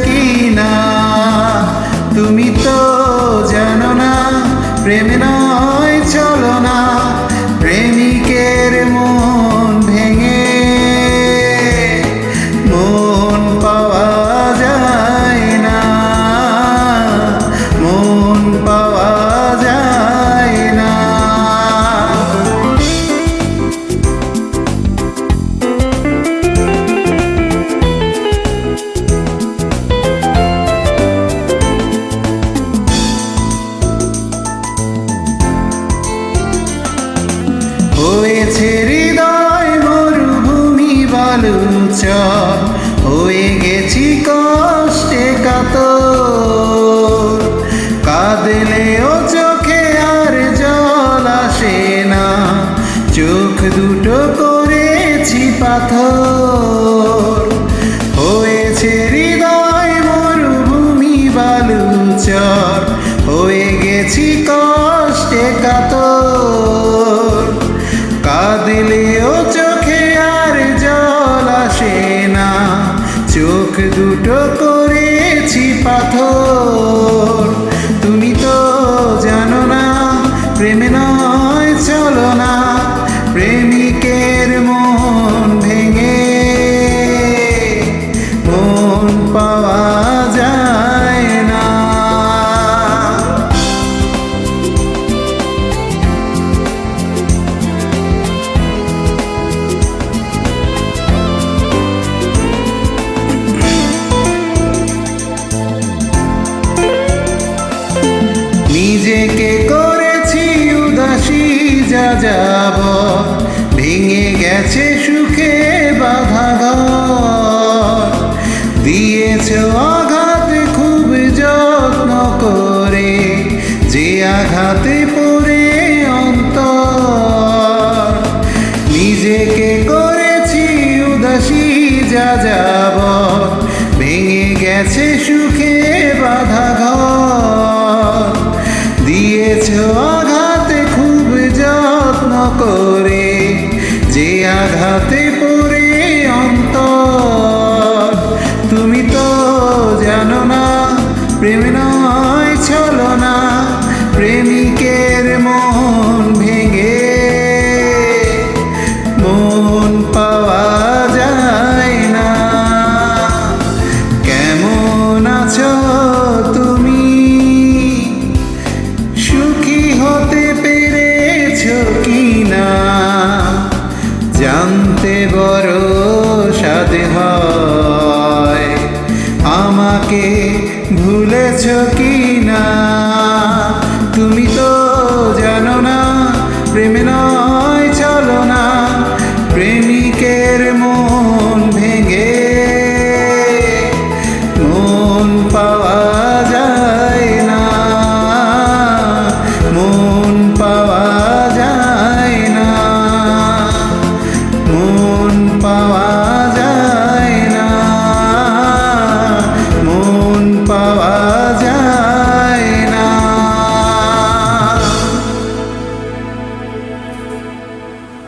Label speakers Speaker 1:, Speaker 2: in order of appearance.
Speaker 1: কি না? তুমি তো জানো না প্রেম নয় ছলনা, প্রেমিকের মন ভেঙে মন পাওয়া যায় না, মন পাওয়া যায় না। হয়েছে হৃদয় মরুভূমি বালুচর, হয়ে গেছি কষ্টে কাতর। কাঁদলেও চোখে আর জল আসে না, চোখ দুটো করেছি পাথর। হয়েছে হৃদয় মরুভূমি বালুচর, হয়ে গেছি কষ্টে কাতর। কাঁদলেও চোখে আর জল আসে না, চোখ দুটো করেছি পাথর। তুমি তো জানো না প্রেম নয় ছলনা, প্রেমিকের মন ভেঙে মন পাওয়া যায় না। নিজেকে করেছি উদাসী যাযাব, ভেঙে গেছে সুখে বাঁধা ঘর। দিয়েছ আঘাত খুব যত্ন করে, যে আঘাতে পড়ে অন্তর। নিজেকে করেছি উদাসী যাযাব, ভেঙে গেছে সুখে বাঁধা ঘর। দিয়েছ আঘাত খুব যত্ন করে, যে আঘাতে পড়ে অন্তর। তুমি তো জানো না প্রেম নয় ছলনা, প্রেমিকের মন ভেঙে মন পাওয়া যায় না। কেমন আছো তুমি? সুখী হতে পেরেছ কি না? জানতে বড় স্বাদ হয়, আমাকে ভুলেছ কি না? তুমি তো